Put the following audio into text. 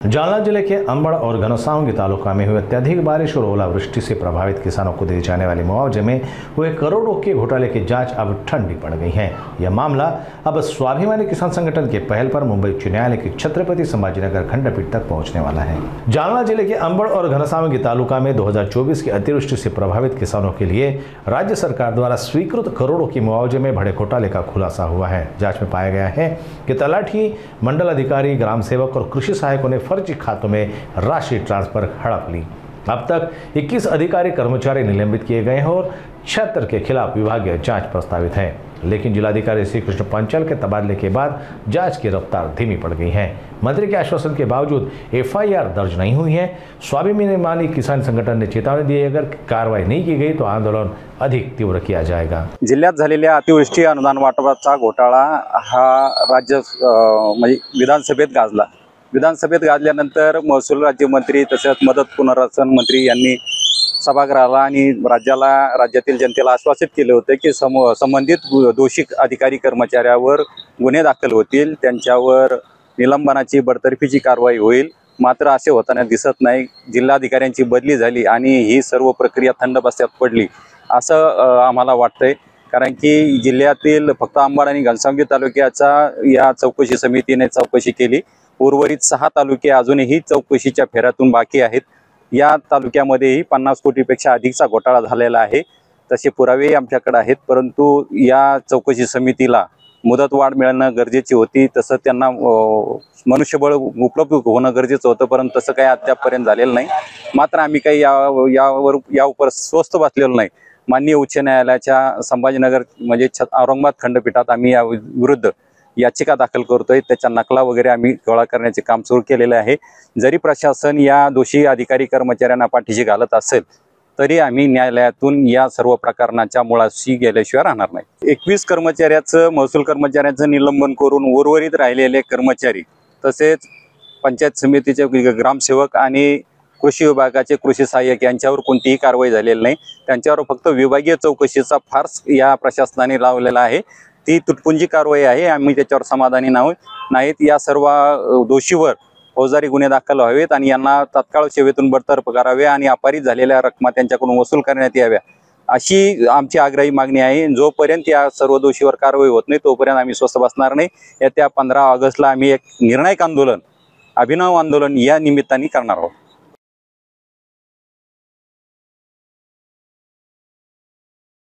जालना जिले के अंबड़ और घनसावंगी तालुका में हुई अत्यधिक बारिश और ओलावृष्टि से प्रभावित किसानों को दिए जाने वाले मुआवजे में हुए करोड़ों के घोटाले की जांच अब ठंडी पड़ गई है। यह मामला अब स्वाभिमानी किसान संगठन के पहल पर मुंबई उच्च न्यायालय की छत्रपति संभाजीनगर खंडपीठ तक पहुंचने वाला है। जालना जिले के अंबड़ और घनसावंगी तालुका में 2024 की अतिवृष्टि से प्रभावित किसानों के लिए राज्य सरकार द्वारा स्वीकृत करोड़ों की मुआवजे में बड़े घोटाले का खुलासा हुआ है। जांच में पाया गया है कि तलाठी, मंडल अधिकारी, ग्राम सेवक और कृषि सहायकों ने फर्जी खातों में राशि ट्रांसफर हड़प ली। अब तक 21 अधिकारी कर्मचारी निलंबित किए गए हैं और 76 के खिलाफ विभागीय जांच प्रस्तावित है, लेकिन जिलाधिकारी श्री कृष्ण पंचाल के तबादले के बाद जांच की रफ्तार धीमी पड़ गई है। मंत्री के आश्वासन के बावजूद FIR दर्ज नहीं हुई है। स्वाभिमानी किसान संगठन ने चेतावनी दी है, अगर कार्रवाई नहीं की गई तो आंदोलन अधिक तीव्र किया जाएगा। जिल्ह्यात झालेल्या अतिवृष्टी अनुदान वाटपाचा घोटाळा हा राज्य विधानसभेत गाजला। विधानसभेत गाजल्यानंतर महसूल राज्यमंत्री तसेच मदत पुनर्वसन मंत्री यांनी सभागृहाला आणि राज्यातील जनतेला आश्वासित केले होते की संबंधित दोषी अधिकारी कर्मचाऱ्यावर गुन्हे दाखल होतील, त्यांच्यावर निलंबनाची बडतर्फीची कारवाई होईल। मात्र असे होताना दिसत नाही। जिल्हाधिकाऱ्यांची बदली झाली आणि ही सर्व प्रक्रिया थंड बस्त्यात पडली असं आम्हाला वाटतंय, कारण की जिल्ह्यातील फक्त अंबड आणि घनसावंगी तालुक्याचा या चौकशी समितीने चौकशी केली। उर्वरित 6 तालुके अजूनही चौकशीच्या फेऱ्यातून बाकी आहेत। या तालुक्यामध्येही 50 कोटीपेक्षा अधिकचा घोटाळा झालेला आहे। तसे पुरावे आमच्याकडे आहेत, परंतु या चौकशी समितीला मुदतवाढ मिळणं गरजेची होती, तसं त्यांना मनुष्यबळ उपलब्ध होणं गरजेचं होतं, परंतु तसं काही अद्यापपर्यंत झालेलं नाही। मात्र आम्ही काही यावर स्वस्थ बसलेलो नाही। माननीय उच्च न्यायालयाच्या संभाजीनगर औरंगाबाद खंडपीठात आम्ही या विरुद्ध याचिका दाखल करतोय। त्याच्या नकला वगैरे आम्ही गोळा करण्याचे काम सुरू केलेले आहे। जरी प्रशासन या दोषी अधिकारी कर्मचाऱ्यांना पाठीशी घालत असेल तरी आम्ही न्यायालयातून या सर्व प्रकरणाच्या मुळाशी गेल्याशिवाय राहणार नाही। 21 कर्मचाऱ्याचं महसूल कर्मचाऱ्यांचं निलंबन करून उर्वरित राहिलेले कर्मचारी तसेच पंचायत समितीचे ग्रामसेवक आणि कृषी विभागाचे कृषी सहाय्यक यांच्यावर कोणतीही कारवाई झालेली नाही। त्यांच्यावर फक्त विभागीय चौकशीचा फार्स या प्रशासनाने लावलेला आहे। ती तुटपुंजी कारवाई आहे। आम्ही त्याच्यावर समाधानी नाहीत। या सर्व दोषीवर फौजदारी गुन्हे दाखल व्हावेत आणि यांना तत्काळ सेवेतून बडतर्फ करावे आणि अपारित झालेल्या रकमा त्यांच्याकडून वसूल करण्यात याव्या, अशी आमची आग्रही मागणी आहे। जोपर्यंत या सर्व दोषीवर कारवाई होत नाही तोपर्यंत आम्ही स्वस्थ बसणार नाही। येत्या 15 ऑगस्टला आम्ही एक निर्णायक आंदोलन, अभिनव आंदोलन या निमित्ताने करणार आहोत।